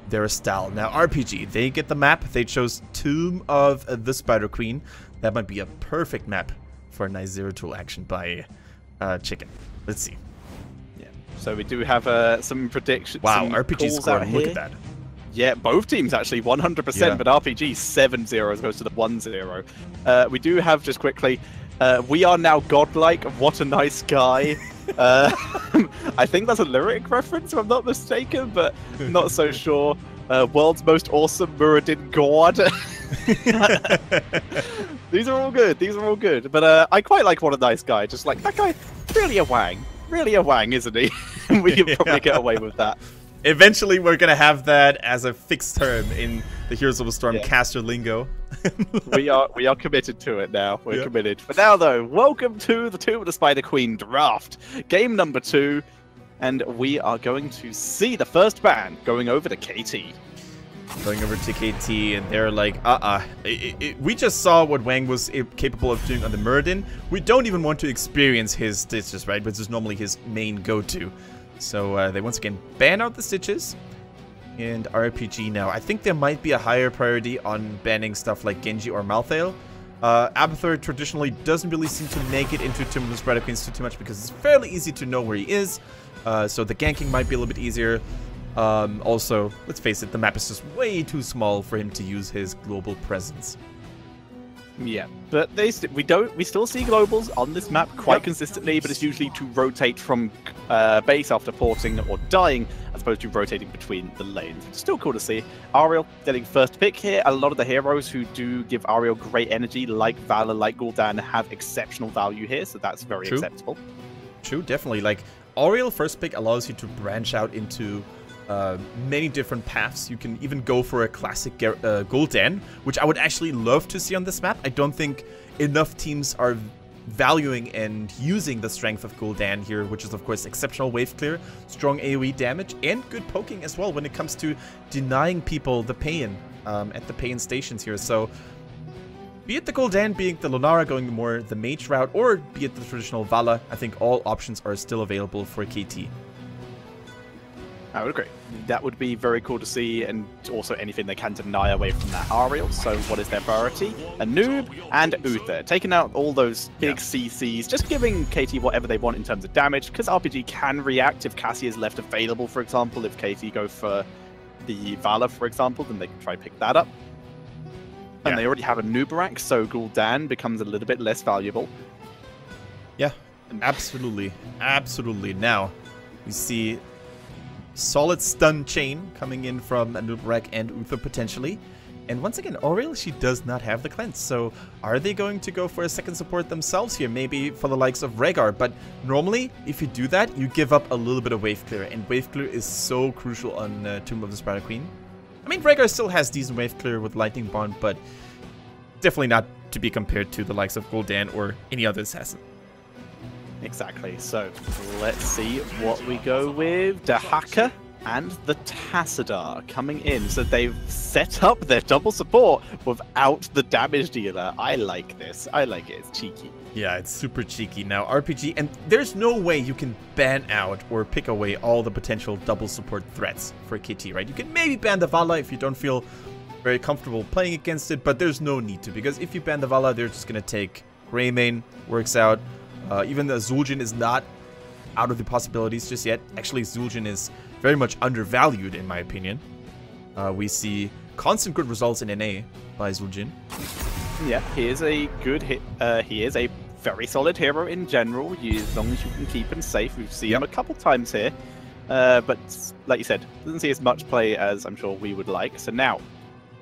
their style. Now, RPG, they get the map. They chose Tomb of the Spider Queen. That might be a perfect map for a nice zero tool action by Chicken. Let's see. Yeah. So we do have some predictions. Wow, some RPG scoring. Look at that. Yeah, both teams actually 100%, Yeah. but RPG 7-0 as opposed to the 1-0. We do have, just quickly, we are now godlike. What a nice guy. I think that's a lyric reference, if I'm not mistaken, but not so sure. World's most awesome Muradin god. These are all good. These are all good. But I quite like what a nice guy. Just like that guy, really a wang. Really a wang, isn't he? We can probably get away with that. Eventually, we're gonna have that as a fixed term in the Heroes of the Storm caster lingo. we are committed to it now. We're committed. For now, though, welcome to the Tomb of the Spider Queen draft, game number 2, and we are going to see the first ban going over to KT. Going over to KT, and they're like, we just saw what Wang was capable of doing on the Muradin. We don't even want to experience his stitches, right? Which is normally his main go-to. So they once again ban out the stitches. And RPG now. I think there might be a higher priority on banning stuff like Genji or Malthael. Abathur traditionally doesn't really seem to make it into Tomb of the Spider Queens too much because it's fairly easy to know where he is. So the ganking might be a little bit easier. Also, let's face it, the map is just way too small for him to use his global presence. Yeah, but we still see globals on this map quite consistently, but it's usually to rotate from base after porting or dying, as opposed to rotating between the lanes. It's still cool to see. Ariel getting first pick here. A lot of the heroes who do give Ariel great energy, like Valor, like Gul'dan, have exceptional value here, so that's very acceptable. True, definitely. Like, Ariel first pick allows you to branch out into many different paths. You can even go for a classic Gul'dan, which I would actually love to see on this map. I don't think enough teams are valuing and using the strength of Gul'dan here, which is of course exceptional wave clear, strong AoE damage, and good poking as well when it comes to denying people the pain at the pain stations here. So be it the Gul'dan, be it the Lunara going more the mage route, or be it the traditional Vala, I think all options are still available for KT. I would agree. That would be very cool to see, and also anything they can deny away from that Ariel. So what is their priority? A noob and Uther. Taking out all those big CCs, just giving KT whatever they want in terms of damage, because RPG can react if Cassie is left available, for example. If KT go for the Vala, for example, then they can try pick that up. And they already have a Nubarak, so Gul'dan becomes a little bit less valuable. Yeah, absolutely. Absolutely. Now, we see solid stun chain coming in from Nubarak and Uther potentially. And once again, Oriel, she does not have the cleanse. So are they going to go for a second support themselves here? Maybe for the likes of Rhaegar. But normally, if you do that, you give up a little bit of wave clear. And wave clear is so crucial on Tomb of the Spider Queen. I mean, Rhaegar still has decent wave clear with Lightning Bond, but definitely not to be compared to the likes of Gul'dan or any other assassin. Exactly. So let's see what we go with. Dahaka and the Tassadar coming in. So they've set up their double support without the damage dealer. I like this. I like it. It's cheeky. Yeah, it's super cheeky. Now, RPG, and there's no way you can ban out or pick away all the potential double support threats for KT, right? You can maybe ban the Vala if you don't feel very comfortable playing against it, but there's no need to, because if you ban the Vala, they're just going to take Greymane, works out. Even the Zul'jin is not out of the possibilities just yet. Actually, Zul'jin is very much undervalued, in my opinion. We see constant good results in NA by Zul'jin. Yeah, he is a good hit. He is a very solid hero in general, as long as you can keep him safe. We've seen him a couple times here. But, like you said, doesn't see as much play as I'm sure we would like. So now,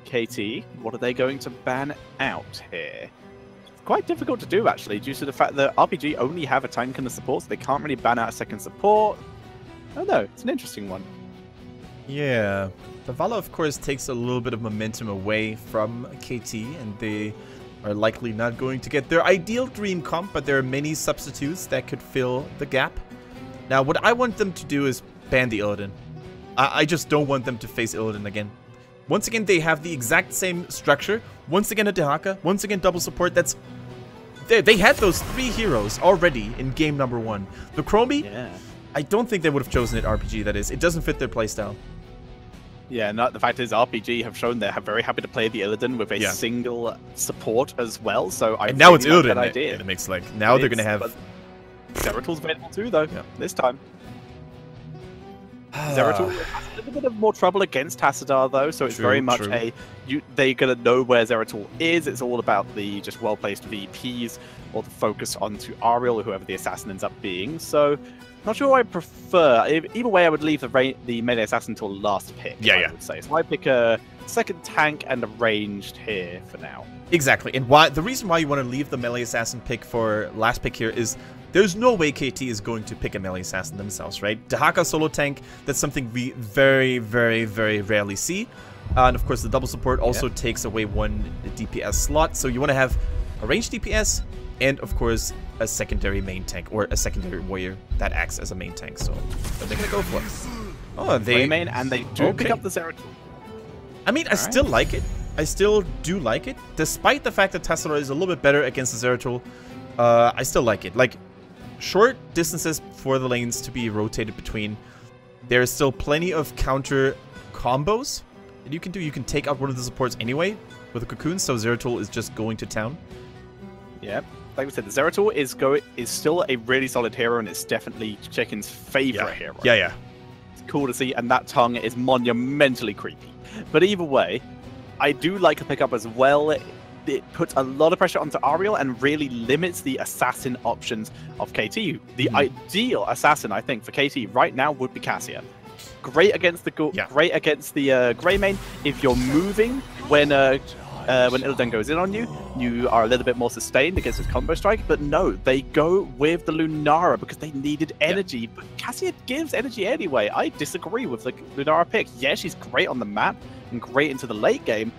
KT, what are they going to ban out here? Quite difficult to do, actually, due to the fact that RPG only have a tank and a support, so they can't really ban out a second support. I don't know, it's an interesting one. Yeah, the Vala, of course, takes a little bit of momentum away from KT, and they are likely not going to get their ideal dream comp, but there are many substitutes that could fill the gap. Now, what I want them to do is ban the Illidan. I just don't want them to face Illidan again. Once again, they have the exact same structure. Once again, a Dahaka. Once again, double support. That's... They had those 3 heroes already in game number 1. The Chromie, I don't think they would have chosen it RPG, that is. It doesn't fit their playstyle. Yeah, and the fact is, RPG have shown they're very happy to play the Illidan with a single support as well. So and now really it's Illidan that idea. in the mix. Like now they're gonna have Zeratul available too, though. This time. Zeratul has a little bit of more trouble against Tassadar, though, so it's very much they're gonna know where Zeratul is. It's all about the just well-placed VPs or the focus onto Ariel or whoever the assassin ends up being. So. Not sure what I prefer. Either way, I would leave the melee assassin until last pick. I would say. So I pick a second tank and a ranged here for now. Exactly, and the reason why you want to leave the melee assassin pick for last pick here is there's no way KT is going to pick a melee assassin themselves, right? Dahaka solo tank, that's something we very, very, very rarely see. And of course, the double support also takes away one DPS slot, so you want to have a ranged DPS and of course a secondary main tank or a secondary warrior that acts as a main tank. So what are they gonna go for? Oh, they main, and they do pick up the Zeratul. I mean, I still like it. I still do like it, despite the fact that Tassadar is a little bit better against the Zeratul. I still like it. Like short distances for the lanes to be rotated between. There is still plenty of counter combos that you can do. You can take out one of the supports anyway with a cocoon, so Zeratul is just going to town. Yeah, like we said, the Zeratul is still a really solid hero, and it's definitely Chicken's favorite hero. Yeah. It's cool to see, and that tongue is monumentally creepy. But either way, I do like to pick up as well. It puts a lot of pressure onto Ariel and really limits the assassin options of KT. The ideal assassin, I think, for KT right now would be Cassia. Great against the great against the Grey main. If you're moving when Illidan goes in on you, you are a little bit more sustained against his combo strike. But no, they go with the Lunara because they needed energy. But Cassia gives energy anyway. I disagree with the Lunara pick. Yeah, she's great on the map and great into the late game,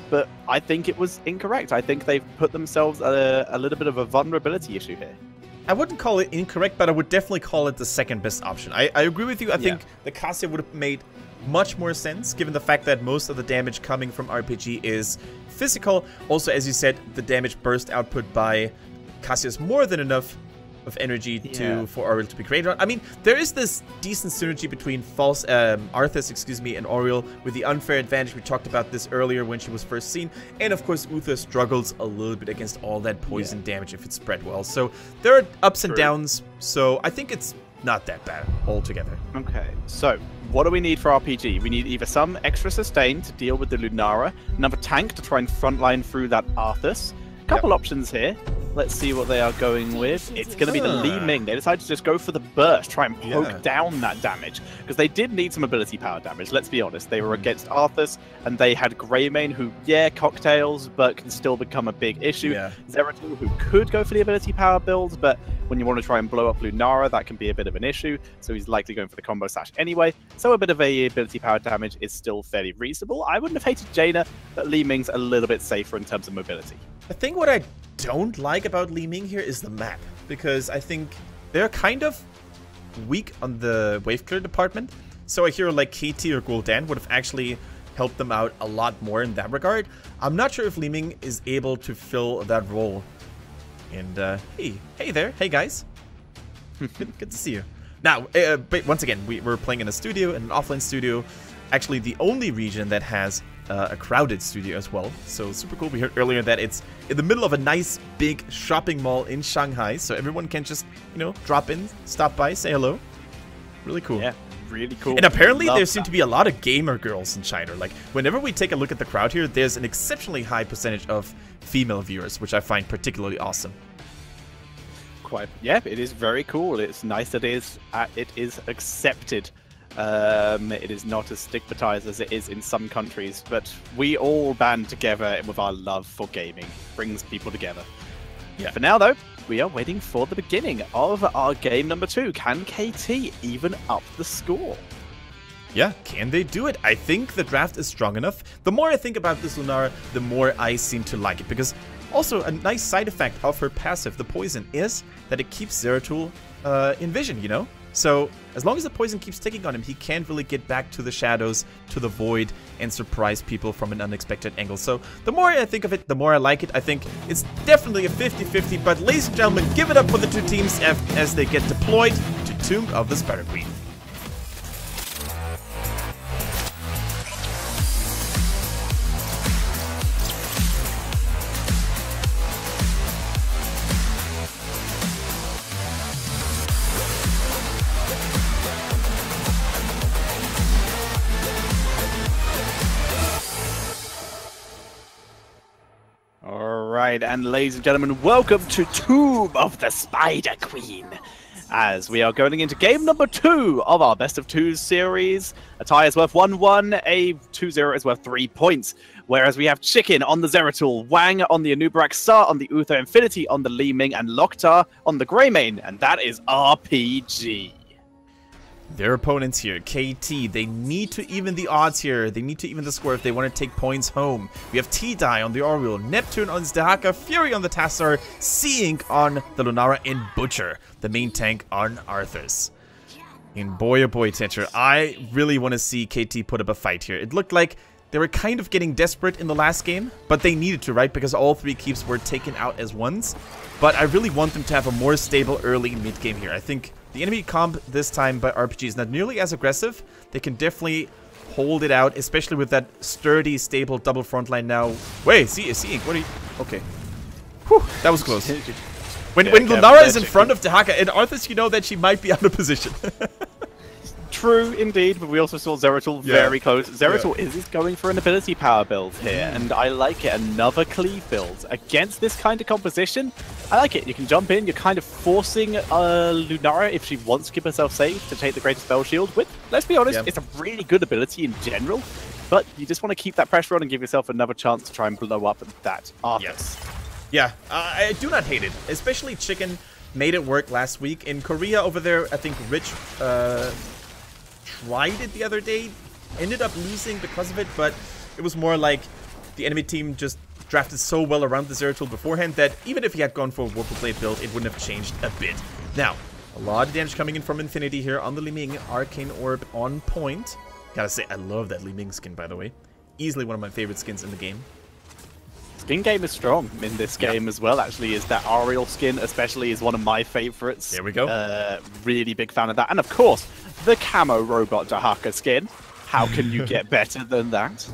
but I think it was incorrect. I think they've put themselves a little bit of a vulnerability issue here. I wouldn't call it incorrect, but I would definitely call it the second best option. I agree with you. I think the Cassia would have made much more sense, given the fact that most of the damage coming from RPG is physical. Also, as you said, the damage burst output by Cassia is more than enough of energy for Ariel to be greater. I mean, there is this decent synergy between Arthas, and Ariel with the unfair advantage. We talked about this earlier when she was first seen. And of course, Uther struggles a little bit against all that poison damage if it's spread well. So there are ups and downs. So I think it's not that bad altogether. Okay, so what do we need for RPG? We need either some extra sustain to deal with the Lunara, another tank to try and frontline through that Arthas. Couple options here. Let's see what they are going with. It's going to be the Li Ming. They decided to just go for the burst, try and poke down that damage. Because they did need some ability power damage, let's be honest. They were against Arthas, and they had Greymane, who, cocktails, but can still become a big issue. Zeratul, who could go for the ability power build, but when you want to try and blow up Lunara, that can be a bit of an issue. So he's likely going for the combo slash anyway. So a bit of a ability power damage is still fairly reasonable. I wouldn't have hated Jaina, but Li Ming's a little bit safer in terms of mobility. I think what I don't like about Li Ming here is the map, because I think they're kind of weak on the wave clear department. So a hero like KT or Gul'dan would have actually helped them out a lot more in that regard. I'm not sure if Li Ming is able to fill that role. And hey there, hey guys, good to see you. Now, but once again, we're playing in a studio, in an offline studio, actually the only region that has a crowded studio as well. So super cool. We heard earlier that it's in the middle of a nice big shopping mall in Shanghai, so everyone can just, drop in, stop by, say hello. Really cool. Yeah, really cool. And apparently there seem to be a lot of gamer girls in China. Like, whenever we take a look at the crowd here, there's an exceptionally high percentage of female viewers, which I find particularly awesome. Yeah, it is very cool. It's nice that it is accepted. It is not as stigmatized as it is in some countries, but we all band together with our love for gaming. Brings people together. Yeah. For now, though, we are waiting for the beginning of our game number 2. Can KT even up the score? Yeah, can they do it? I think the draft is strong enough. The more I think about this Lunara, the more I seem to like it, because also a nice side effect of her passive, the poison, is that it keeps Zeratul in vision, So as long as the poison keeps ticking on him, he can't really get back to the shadows, to the void, and surprise people from an unexpected angle. So the more I think of it, the more I like it. I think it's definitely a 50-50, but ladies and gentlemen, give it up for the two teams as they get deployed to Tomb of the Spider Queen. Alright, and ladies and gentlemen, welcome to Tomb of the Spider Queen. As we are going into game number 2 of our best of 2 series. A tie is worth 1-1, a 2-0 is worth 3 points. Whereas we have Chicken on the Zeratul, Wang on the Anubarak, Star on the Uther Infinity, on the Li Ming, and Loktar on the Greymane, and that is RPG. Their opponents here, KT, they need to even the odds here. They need to even the score if they want to take points home. We have T-Die on the Oriole, Neptune on Zdahaka, Fury on the Tassar, Seeing on the Lunara, and Butcher, the main tank on Arthur's. And boy oh boy, Tetra, I really want to see KT put up a fight here. It looked like they were kind of getting desperate in the last game, but they needed to, right? Because all 3 keeps were taken out as ones. But I really want them to have a more stable early mid-game here. I think the enemy comp this time by RPG is not nearly as aggressive. They can definitely hold it out, especially with that sturdy, stable double front line now. Wait, Seeing, what are you... Okay. Whew, that was close. When Lunara is in front of Dahaka and Arthas, you know that she might be out of position. True, indeed, but we also saw Zeratul very close. Zeratul is going for an ability power build here, and I like it. Another cleave build. Against this kind of composition, I like it. You can jump in, you're kind of forcing Lunara, if she wants to keep herself safe, to take the greatest spell shield, which, let's be honest, it's a really good ability in general, but you just want to keep that pressure on and give yourself another chance to try and blow up that Arthas. Yes. Yeah, I do not hate it, especially Chicken made it work last week. In Korea over there, I think Rich... tried it the other day, ended up losing because of it, but it was more like the enemy team just drafted so well around the Zeratul beforehand that even if he had gone for a Warped Blade build, it wouldn't have changed a bit. Now, a lot of damage coming in from Infinity here on the Li Ming. Arcane Orb on point. Gotta say, I love that Li Ming skin, by the way. Easily one of my favorite skins in the game. Skin game is strong in this game as well, actually. Is that Ariel skin especially is one of my favorites. There we go. Really big fan of that. And of course, the camo robot Dahaka skin. How can you get better than that?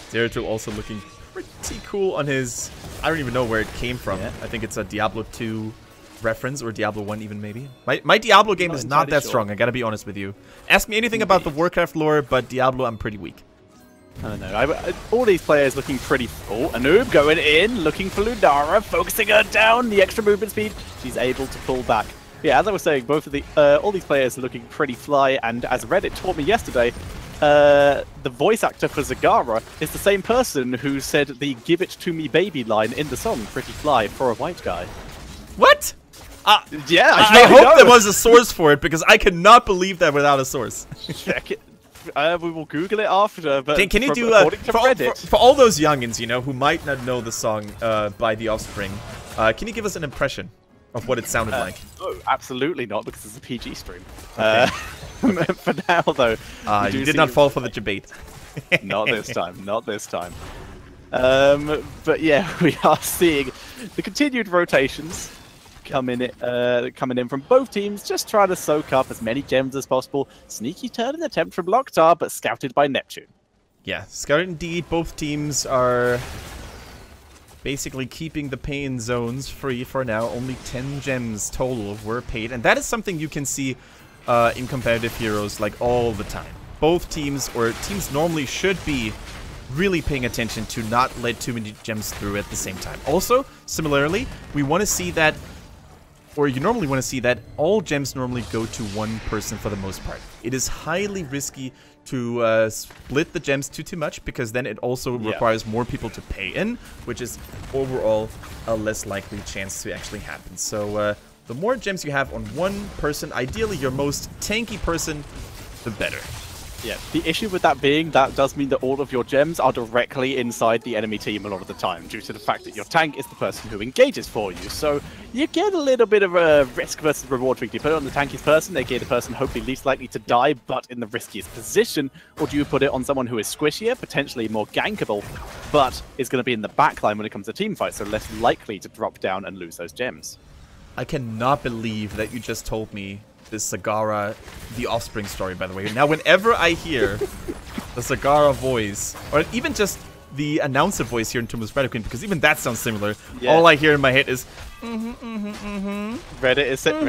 Zeratul also looking pretty cool on his... I don't even know where it came from. Yeah. I think it's a Diablo 2 reference, or Diablo 1 even, maybe. My Diablo game is not that strong, I gotta be honest with you. Ask me anything about the Warcraft lore, but Diablo, I'm pretty weak. I don't know. All these players looking pretty... Oh, Anub going in, looking for Lunara, focusing her down. The extra movement speed, she's able to pull back. Yeah, as I was saying, both of the all these players are looking pretty fly, and as Reddit taught me yesterday, the voice actor for Zagara is the same person who said the "Give it to me, baby" line in the song "Pretty Fly" for a white guy. What? Yeah, I hope there was a source for it, because I cannot believe that without a source. Check it. We will Google it after, but can you do for all those youngins, you know, who might not know the song by The Offspring, can you give us an impression of what it sounded like? Oh, absolutely not, because it's a PG stream. Okay. For now, though, you did not fall for the debate. Not this time. Not this time. But yeah, we are seeing the continued rotations coming in from both teams, just trying to soak up as many gems as possible. Sneaky turn and attempt from Loktar, but scouted by Neptune. Yeah, scouted indeed. Both teams are basically keeping the pay-in zones free for now. Only 10 gems total were paid, and that is something you can see in competitive heroes like all the time. Both teams, or teams normally, should be really paying attention to not let too many gems through at the same time. Also, similarly, we want to see that, or you normally want to see that all gems normally go to one person for the most part. It is highly risky to split the gems too much, because then it also requires more people to pay in, which is overall a less likely chance to actually happen. So the more gems you have on one person, ideally your most tanky person, the better. Yeah, the issue with that being, that does mean that all of your gems are directly inside the enemy team a lot of the time, due to the fact that your tank is the person who engages for you. So you get a little bit of a risk versus reward trick. Do you put it on the tankiest person, they get the person hopefully least likely to die, but in the riskiest position? Or do you put it on someone who is squishier, potentially more gankable, but is going to be in the backline when it comes to team fights, so less likely to drop down and lose those gems? I cannot believe that you just told me this Zagara, The Offspring story, by the way. Now, whenever I hear the Zagara voice, or even just the announcer voice here in Tomb of the Spider Queen, because even that sounds similar, all I hear in my head is Reddit is saying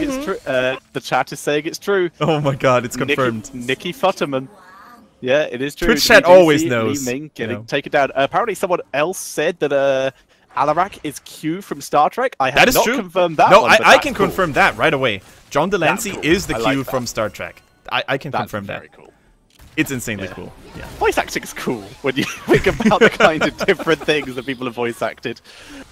it's true. The chat is saying it's true. Oh my god, it's confirmed. Nikki Futterman. Yeah, it is true. Twitch chat always knows. Li Ming getting taken down. Apparently, someone else said that Alarak is Q from Star Trek. I have not confirmed that. No, one, I can confirm that right away. John Delancey is the Q from Star Trek. I can confirm that. Very cool. It's insanely cool. Yeah. Voice acting is cool when you think about the kind of different things that people have voice acted.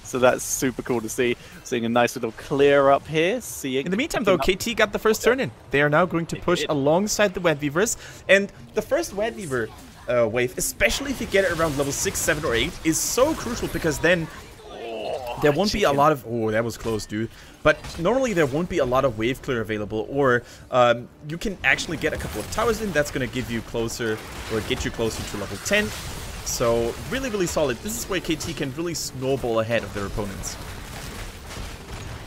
So that's super cool to see. Seeing a nice little clear up here. In the meantime, though, KT got the first turn in. They are now going to push alongside the Web Weavers. And the first Web Weaver wave, especially if you get it around level 6, 7, or 8, is so crucial because then there won't be a lot of... Oh, that was close, dude. But normally there won't be a lot of wave clear available, or you can actually get a couple of towers in. That's going to give you closer, or get you closer to level 10. So really, really solid. This is where KT can really snowball ahead of their opponents.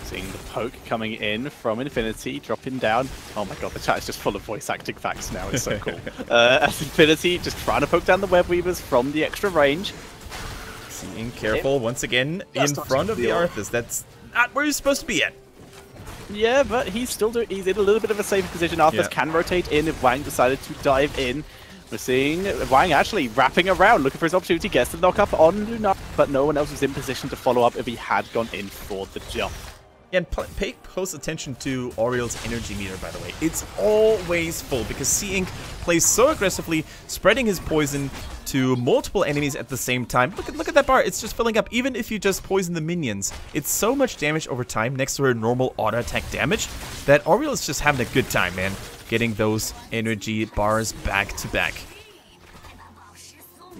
Seeing the poke coming in from Infinity, dropping down. Oh my god, the chat is just full of voice acting facts now. It's so cool. As Infinity just trying to poke down the Web Weavers from the extra range. Seeing careful once again in front of the Arthas. That's not where you're supposed to be at. Yeah, but he's in a little bit of a safer position. Arthas can rotate in if Wang decided to dive in. We're seeing Wang actually wrapping around, looking for his opportunity, gets the knock up on Lunar, but no one else was in position to follow up if he had gone in for the jump. And pay close attention to Oriel's energy meter, by the way. It's always full because C-Inc plays so aggressively, spreading his poison to multiple enemies at the same time. Look at that bar. It's just filling up. Even if you just poison the minions, it's so much damage over time next to her normal auto attack damage that Oriel is just having a good time, man. Getting those energy bars back to back.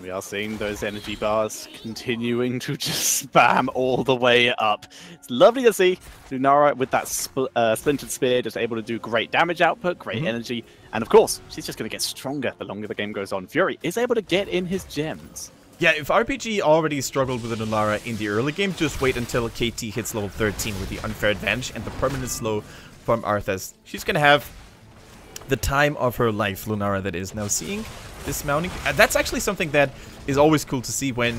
We are seeing those energy bars continuing to just spam all the way up. It's lovely to see Lunara with that splintered spear just able to do great damage output, great energy, and of course, she's just going to get stronger the longer the game goes on. Fury is able to get in his gems. Yeah, if RPG already struggled with Lunara in the early game, just wait until KT hits level 13 with the unfair advantage and the permanent slow from Arthas. She's going to have the time of her life, Lunara, that is. Now seeing dismounting, that's actually something that is always cool to see when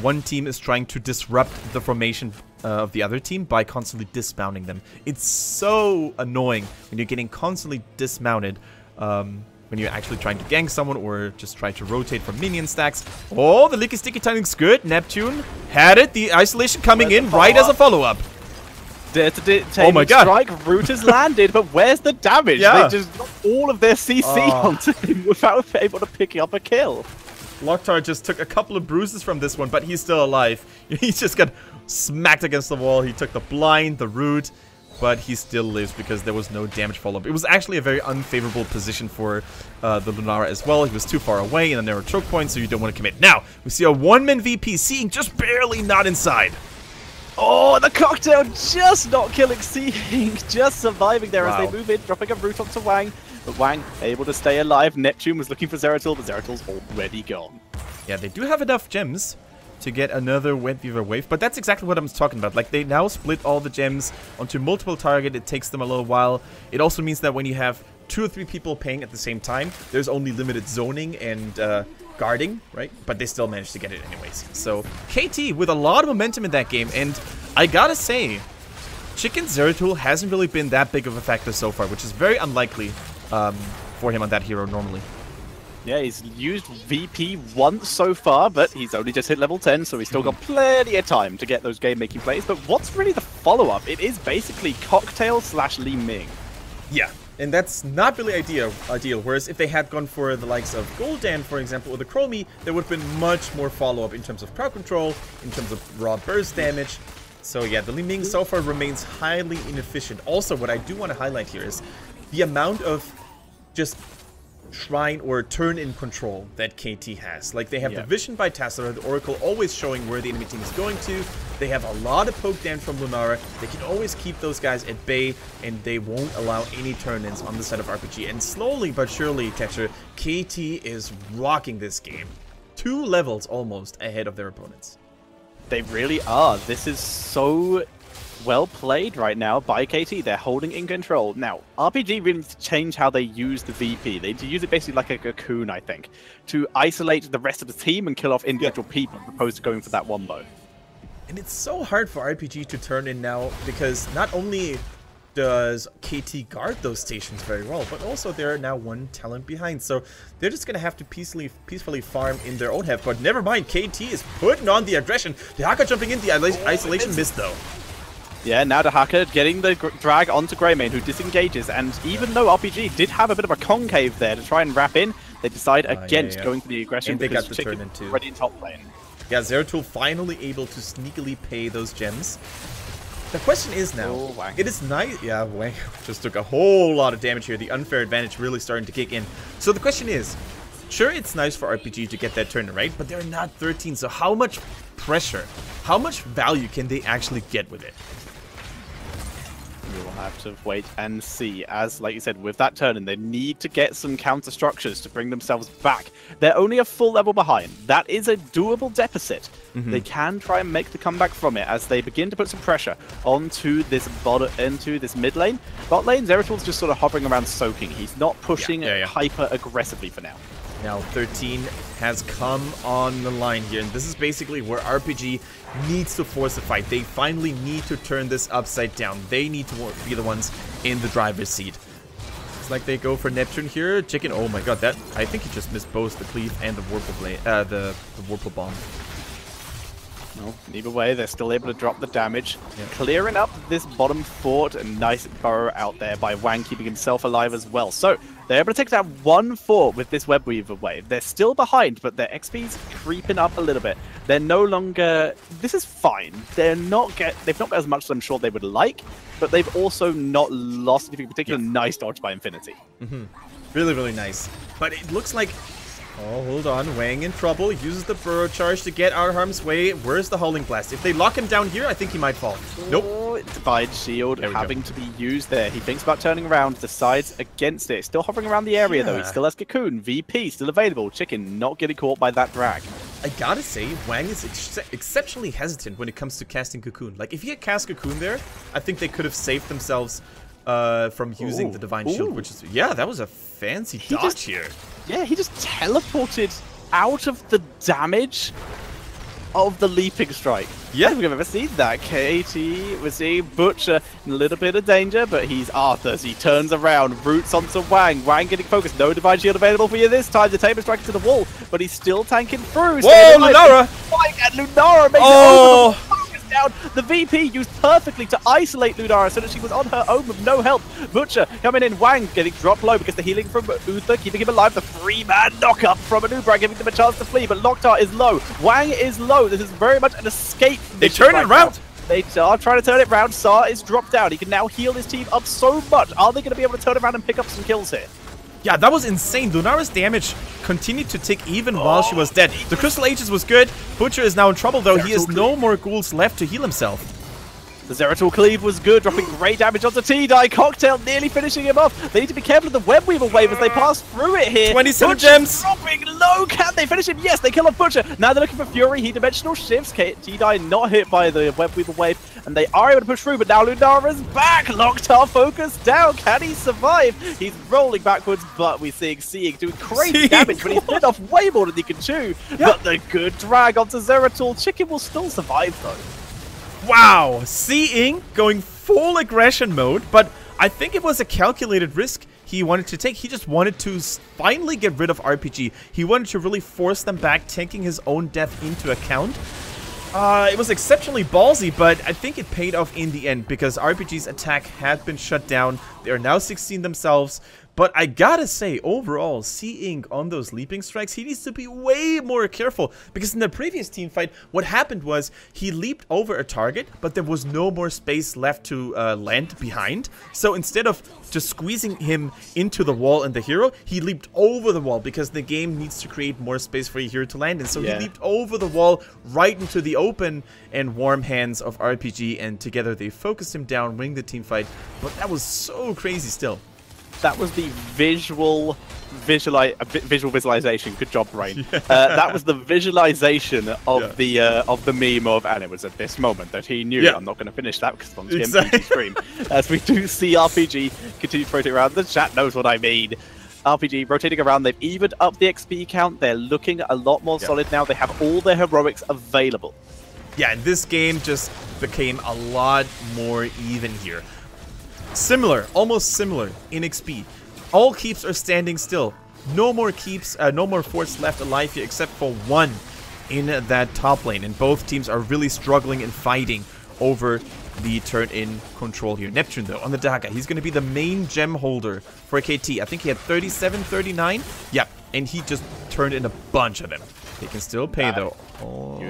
one team is trying to disrupt the formation of the other team by constantly dismounting them. It's so annoying when you're getting constantly dismounted when you're actually trying to gank someone or just try to rotate from minion stacks. Oh, the licky sticky timing's good. Neptune had it. The isolation coming in right as a follow-up. Oh my god! Strike root has landed, but where's the damage? Yeah. They just got all of their CC onto him without able to pick up a kill. Locktar just took a couple of bruises from this one, but he's still alive. He just got smacked against the wall. He took the blind, the root, but he still lives because there was no damage follow-up. It was actually a very unfavorable position for the Lunara as well. He was too far away, and then there were choke points, so you don't want to commit. Now, we see a one-man VP, seeing just barely not inside. Oh, the cocktail just not killing C-Inc, just surviving there as they move in, dropping a root onto Wang. But Wang able to stay alive. Neptune was looking for Zeratul, but Zeratul's already gone. Yeah, they do have enough gems to get another Web Weaver wave, but that's exactly what I'm talking about. Like, they now split all the gems onto multiple targets. It takes them a little while. It also means that when you have 2 or 3 people paying at the same time, there's only limited zoning and guarding, right? But they still managed to get it anyways. So KT with a lot of momentum in that game, and I gotta say, Chicken Zeratul hasn't really been that big of a factor so far, which is very unlikely for him on that hero normally. Yeah, he's used VP once so far, but he's only just hit level 10, so he's still got plenty of time to get those game-making plays. But what's really the follow-up? It is basically Cocktail / Li Ming. Yeah. And that's not really ideal. Whereas if they had gone for the likes of Gul'dan, for example, or the Chromie, there would have been much more follow-up in terms of crowd control, in terms of raw burst damage. So yeah, the Li Ming so far remains highly inefficient. Also, what I do want to highlight here is the amount of just shrine or turn-in control that KT has. Like, they have the vision by Tassara, the Oracle always showing where the enemy team is going to. They have a lot of poke damage from Lunara. They can always keep those guys at bay, and they won't allow any turn-ins on the side of RPG. And slowly but surely, Tetcher, KT is rocking this game. 2 levels almost ahead of their opponents. They really are. This is so well played right now by KT. They're holding in control. Now, RPG really needs to change how they use the VP. They need to use it basically like a cocoon, I think, to isolate the rest of the team and kill off individual people, as opposed to going for that wombo. And it's so hard for RPG to turn in now, because not only does KT guard those stations very well, but also they're now one talent behind, so they're just gonna have to peacefully farm in their own half. But never mind, KT is putting on the aggression. The Haka jumping in, the isolation missed though. Yeah, now the Haka getting the drag onto Greymane, who disengages, and even though RPG did have a bit of a concave there to try and wrap in, they decide against going for the aggression, and they because got the turn Chicken's into already in top lane. Yeah, Zeratul finally able to sneakily pay those gems. The question is now, it is nice. Yeah, Wang just took a whole lot of damage here. The unfair advantage really starting to kick in. So the question is, sure, it's nice for RPG to get that turn, right? But they're not 13, so how much pressure, how much value can they actually get with it? We'll have to wait and see. As, like you said, with that turn-in, they need to get some counter structures to bring themselves back. They're only a full level behind. That is a doable deficit. They can try and make the comeback from it as they begin to put some pressure onto this mid lane. Bot lane, Zeratul's just sort of hovering around soaking. He's not pushing hyper aggressively for now. Now 13 has come on the line here, and this is basically where RPG needs to force a fight. They finally need to turn this upside down. They need to be the ones in the driver's seat. It's like they go for Neptune here. Chicken, oh my god, that I think he just missed both the cleave and the Warple blade, the Warple bomb. No, either way, they're still able to drop the damage. Clearing up this bottom fort, a nice burrow out there by Wang, keeping himself alive as well. So they're able to take down one fort with this Web Weaver wave. They're still behind, but their XP's creeping up a little bit. They're no longer... This is fine. They've not got as much as I'm sure they would like, but they've also not lost anything particular. Nice dodge by Infinity. Really, really nice. But it looks like... Oh, hold on. Wang in trouble. Uses the burrow charge to get out of harm's way. Where's the Howling Blast? If they lock him down here, I think he might fall. Nope. Divine Shield having to be used there. He thinks about turning around, decides against it. Still hovering around the area though. He still has Cocoon. VP still available. Chicken not getting caught by that drag. I gotta say, Wang is exceptionally hesitant when it comes to casting Cocoon. Like, if he had cast Cocoon there, I think they could have saved themselves from using the Divine Shield, which is... Yeah, that was a fancy dodge here. Yeah, he just teleported out of the damage of the leaping strike. Yeah, I don't think I've ever seen that. KT, we're seeing Butcher in a little bit of danger, but he's Arthur, so he turns around, roots onto Wang. Wang getting focused. No Divine Shield available for you this time. The Tamer striking to the wall, but he's still tanking through. Whoa, Lunara! And Lunara makes it over the down. The VP used perfectly to isolate Lunara so that she was on her own with no help. Butcher coming in, Wang getting dropped low because the healing from Uther keeping him alive. The 3-man knock-up from Anubra giving them a chance to flee, but Locktar is low. Wang is low. This is very much an escape. They turn it around. They are trying to turn it around. Saar is dropped down. He can now heal his team up so much. Are they going to be able to turn around and pick up some kills here? Yeah, that was insane. Lunara's damage continued to tick even while she was dead. The Crystal Aegis was good. Butcher is now in trouble, though. He has no more ghouls left to heal himself. The Zeratul Cleave was good, dropping great damage onto T-Die. Cocktail nearly finishing him off. They need to be careful of the Web Weaver wave as they pass through it here. 27 Butcher gems. Dropping low. Can they finish him? Yes, they kill off Butcher. Now they're looking for Fury. He dimensional shifts. T-Die not hit by the Web Weaver wave, and they are able to push through, but now Lunara's back. Locktar focused down. Can he survive? He's rolling backwards, but we're seeing doing crazy damage, but he's bit off way more than he can chew. But the good drag onto Zeratul. Chicken will still survive, though. Wow, Seeing going full aggression mode, but I think it was a calculated risk he wanted to take. He just wanted to finally get rid of RPG. He wanted to really force them back, taking his own death into account. It was exceptionally ballsy, but I think it paid off in the end because RPG's attack had been shut down. They are now 16 themselves. But I gotta say, overall, Seeing on those leaping strikes, he needs to be way more careful. Because in the previous team fight, what happened was he leaped over a target, but there was no more space left to land behind. So instead of just squeezing him into the wall and the hero, he leaped over the wall because the game needs to create more space for a hero to land in. So he leaped over the wall right into the open and warm hands of RPG, and together they focused him down, winning the team fight. But that was so crazy still. That was the visual visualization. Good job, Rain. That was the visualization of the meme of, and it was at this moment that he knew. I'm not going to finish that because it's on the MPG stream. As we do see RPG continue to rotate around. The chat knows what I mean. RPG rotating around. They've evened up the XP count. They're looking a lot more solid now. They have all their heroics available. Yeah, and this game just became a lot more even here. Similar, almost similar in XP. All keeps are standing still. No more keeps, no more forts left alive here except for one in that top lane. And both teams are really struggling and fighting over the turn-in control here. Neptune, though, on the Dagger. He's going to be the main gem holder for KT. I think he had 37, 39. Yep, and he just turned in a bunch of them. He can still pay, though. Oh.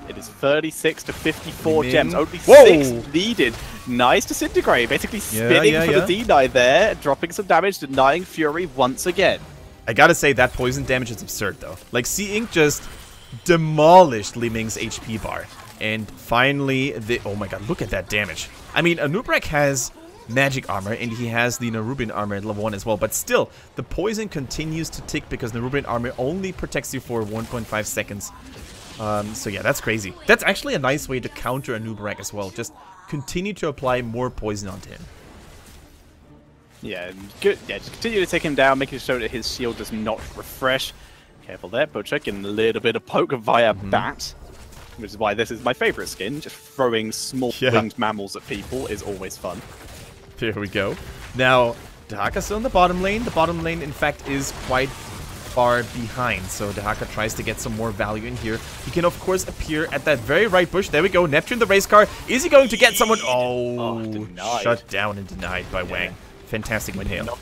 It is 36 to 54 gems. Only Whoa. 6 needed. Nice disintegrate. Basically spinning for the deny there. Dropping some damage, denying Fury once again. I gotta say, that poison damage is absurd, though. Like, Sea Ink just demolished Li Ming's HP bar. And finally, oh my god, look at that damage. I mean, Anubrek has magic armor, and he has the Nerubian armor at level 1 as well. But still, the poison continues to tick because Nerubian armor only protects you for 1.5 seconds. So yeah, that's crazy. That's actually a nice way to counter Anubrek as well. Just continue to apply more poison onto him. Yeah, good. Yeah, just continue to take him down, making sure that his shield does not refresh. Careful there, Butcher getting a little bit of poke via Bat. Which is why this is my favorite skin. Just throwing small winged mammals at people is always fun. There we go. Now, Dahaka's still in the bottom lane. The bottom lane, in fact, is quite far behind. So Dahaka tries to get some more value in here. He can, of course, appear at that very right bush. There we go. Neptune, the race car. Is he going to get someone? Oh, shut down and denied by Wang. Fantastic inhale.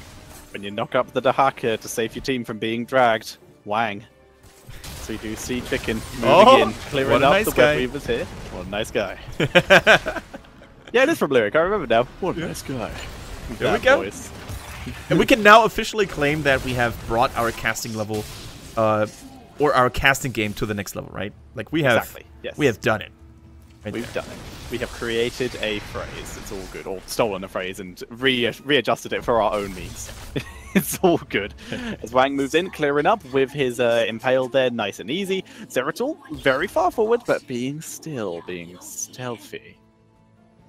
When you knock up the Dahaka to save your team from being dragged, Wang. So you do see Chicken moving in, clearing up the web weavers here. What a nice guy. Yeah, it is from Lyric. I remember now. What a nice guy. There we go. And we can now officially claim that we have brought our casting level, or our casting game to the next level, right? Like we have, we have done it. We've done it. We have created a phrase. It's all good. Or stolen a phrase and readjusted it for our own means. It's all good. As Wang moves in, clearing up with his Impale there, nice and easy. Zeratul, very far forward, but being stealthy.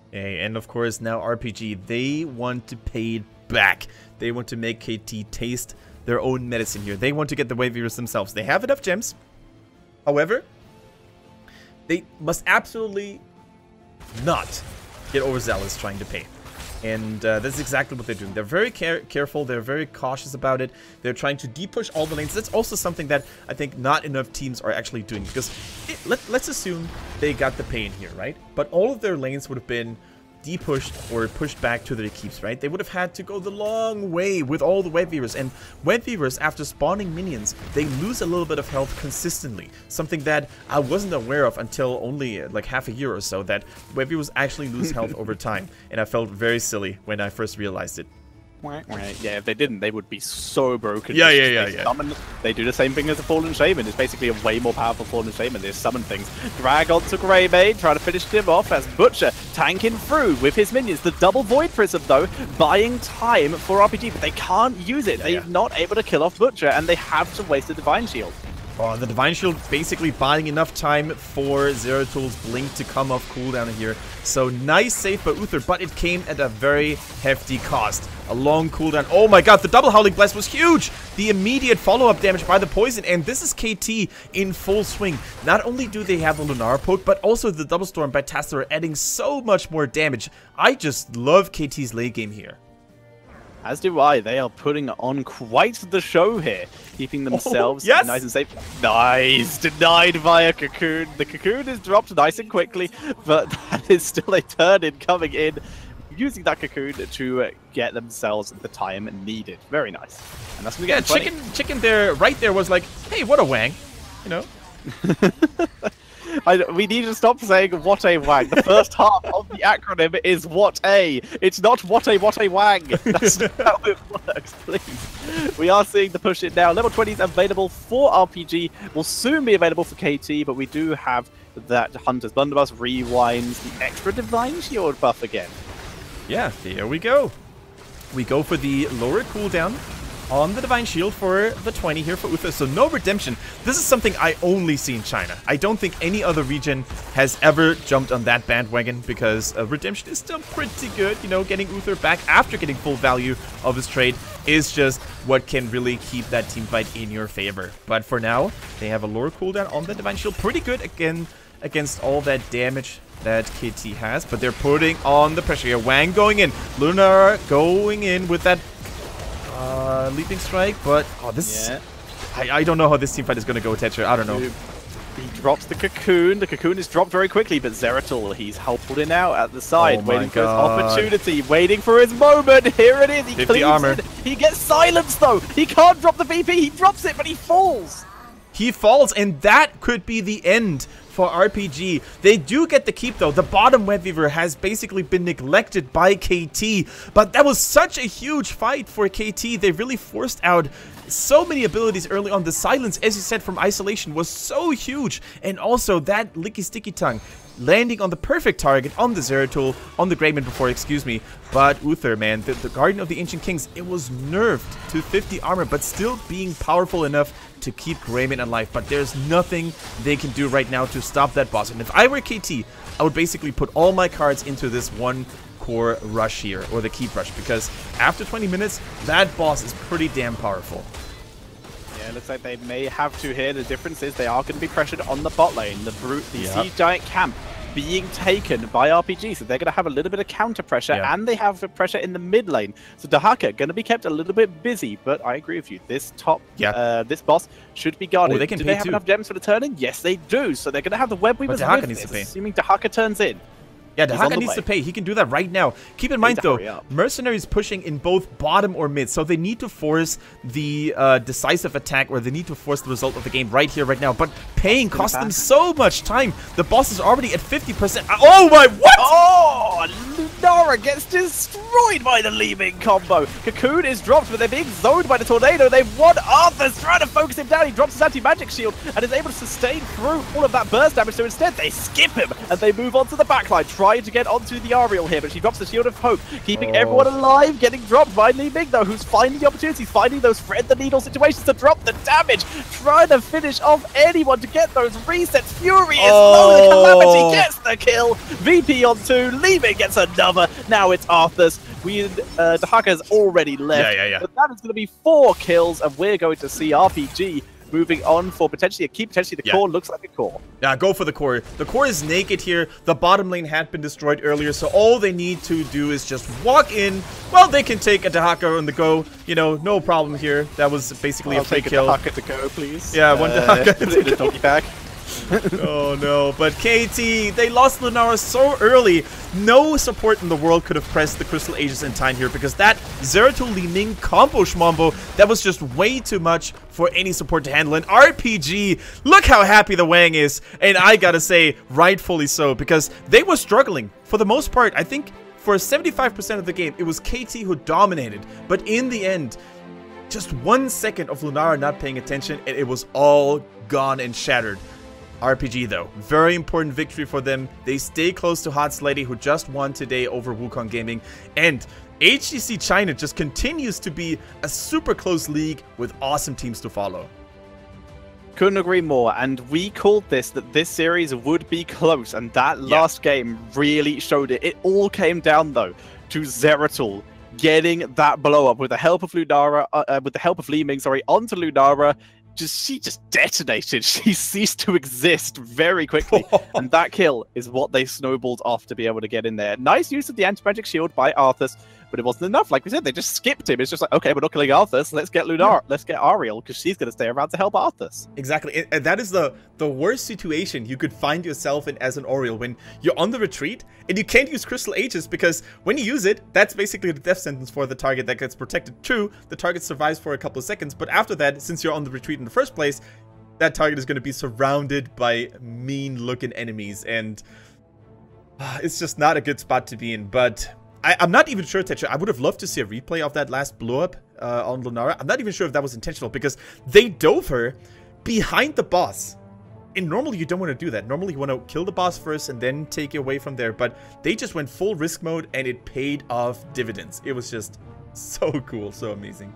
Okay, and of course now RPG, they want to pay it back. They want to make KT taste their own medicine here. They want to get the wave viewers themselves. They have enough gems. However, they must absolutely not get overzealous trying to pay. And that's exactly what they're doing. They're very careful. They're very cautious about it. They're trying to de-push all the lanes. That's also something that I think not enough teams are actually doing. Because let's assume they got the pay in here, right? But all of their lanes would have been de-pushed or pushed back to their keeps, right? They would have had to go the long way with all the web weavers. And web weavers, after spawning minions, they lose a little bit of health consistently. Something that I wasn't aware of until only like half a year or so, that web weavers actually lose health over time. And I felt very silly when I first realized it. Yeah, if they didn't, they would be so broken. Yeah. They do the same thing as a Fallen Shaman. It's basically a way more powerful Fallen Shaman. They summon things. Drag onto Greymane, trying to finish him off as Butcher tanking through with his minions. The double Void Prism, though, buying time for RPG, but they can't use it. They're not able to kill off Butcher, and they have to waste the Divine Shield. Oh, the Divine Shield basically buying enough time for Zeratul's Blink to come off cooldown here. So nice save by Uther, but it came at a very hefty cost. A long cooldown. Oh my god, the double Howling Blast was huge! The immediate follow-up damage by the poison, and this is KT in full swing. Not only do they have the Lunar Poke, but also the Double Storm by Taster adding so much more damage. I just love KT's late game here. As do I. They are putting on quite the show here, keeping themselves nice and safe. Nice! Denied via Cocoon. The Cocoon is dropped nice and quickly, but that is still a turn-in coming in, using that Cocoon to get themselves the time needed. Very nice. And that's going to get Chicken there, right there, was like, hey, what a Wang, you know? We need to stop saying what a wang. The first half of the acronym is what a. It's not what a wang. That's not how it works, please. We are seeing the push in now. Level 20 is available for RPG. Will soon be available for KT, but we do have that Hunter's Blunderbuss rewinds the extra Divine Shield buff again. Yeah, there we go. We go for the lower cooldown on the Divine Shield for the 20 here for Uther. So no redemption. This is something I only see in China. I don't think any other region has ever jumped on that bandwagon, because redemption is still pretty good. You know, getting Uther back after getting full value of his trade is just what can really keep that team fight in your favor. But for now, they have a lower cooldown on the Divine Shield. Pretty good again against all that damage that KT has, but they're putting on the pressure here. Wang going in, Lunar going in with that leaping strike, but this I don't know how this team fight is going to go, Tetra. I don't know. He drops the cocoon. The cocoon is dropped very quickly, but Zeratul, he's holding out at the side, waiting for his opportunity, waiting for his moment. Here it is. He cleans armor. it. He gets silenced, though. He can't drop the VP. He drops it, but he falls. He falls, and that could be the end for RPG. They do get the keep, though. The bottom web weaver has basically been neglected by KT, but that was such a huge fight for KT. They really forced out so many abilities early on. The silence, as you said, from isolation was so huge, and also that licky sticky tongue landing on the perfect target on the Zeratul, on the Greymane before, excuse me. But Uther, man, the Guardian of the Ancient Kings, it was nerfed to 50 armor, but still being powerful enough to keep Greymane alive. But there's nothing they can do right now to stop that boss. And if I were KT, I would basically put all my cards into this one core rush here, or the keep rush, because after 20 minutes, that boss is pretty damn powerful. Yeah, it looks like they may have to here. The difference is they are going to be pressured on the bot lane. The Siege Giant camp being taken by RPG, so they're going to have a little bit of counter pressure, and they have the pressure in the mid lane. So Dahaka going to be kept a little bit busy, but I agree with you. This this boss should be guarded. Oh, they can do pay they have enough gems for the turning? Yes, they do. So they're going to have the web weavers Dahaka with needs to pay. assuming Dahaka turns in. Yeah, Dahaka needs to pay. He can do that right now. Keep in mind, though, Mercenaries pushing in both bottom or mid, so they need to force the decisive attack, or they need to force the result of the game right here, right now. But paying costs them so much time. The boss is already at 50%. Oh my, what? Oh, Lunara gets destroyed by the leaving combo. Cocoon is dropped, but they're being zoned by the tornado. They've won. Arthur's trying to focus him down. He drops his anti-magic shield and is able to sustain through all of that burst damage. So instead, they skip him and they move on to the backline, trying to get onto the Ariel here, but she drops the Shield of Hope, keeping everyone alive, getting dropped by Li Ming, though, who's finding the opportunities, finding those thread the needle situations to drop the damage, trying to finish off anyone to get those resets. Fury is low, the Calamity gets the kill, VP on 2, Li Ming gets another, now it's Arthur's. Dahaka's already left, but that is going to be 4 kills, and we're going to see RPG moving on for potentially a keep, potentially the core. Looks like a core. Yeah, go for the core. The core is naked here. The bottom lane had been destroyed earlier, so all they need to do is just walk in. Well, they can take a Dahaka on the go. You know, no problem here. That was basically a fake kill. I'll take a Dahaka to go, please. Yeah, one Dahaka to the doggy bag. Oh no, but KT, they lost Lunara so early. No support in the world could have pressed the Crystal Aegis in time here, because that Zeratul Li Ming combo schmombo, that was just way too much for any support to handle. And RPG, look how happy the Wang is, and I gotta say, rightfully so, because they were struggling. For the most part, I think for 75% of the game, it was KT who dominated, but in the end, just 1 second of Lunara not paying attention, and it was all gone and shattered. RPG, though, very important victory for them. They stay close to Hot Lady, who just won today over Wukong Gaming, and HGC China just continues to be a super close league with awesome teams to follow. Couldn't agree more, and we called that this series would be close, and that last game really showed it. It all came down, though, to Zeratul getting that blow up with the help of Lunara, with the help of Li Ming, onto Lunara. She just detonated. She ceased to exist very quickly. And that kill is what they snowballed off to be able to get in there. Nice use of the anti-magic shield by Arthas, but it wasn't enough. Like we said, they just skipped him. It's just like, okay, we're not killing Arthas. Let's get Lunar. Let's get Ariel, because she's going to stay around to help Arthas. Exactly. And that is the worst situation you could find yourself in as an Oriel, when you're on the retreat and you can't use Crystal Aegis, because when you use it, that's basically the death sentence for the target that gets protected. True, the target survives for a couple of seconds, but after that, since you're on the retreat in the first place, that target is going to be surrounded by mean-looking enemies, and it's just not a good spot to be in. But I'm not even sure, Tetra. I would have loved to see a replay of that last blow-up on Lunara. I'm not even sure if that was intentional, because they dove her behind the boss. And normally you don't want to do that. Normally you want to kill the boss first and then take it away from there. But they just went full risk mode, and it paid off dividends. It was just so cool, so amazing.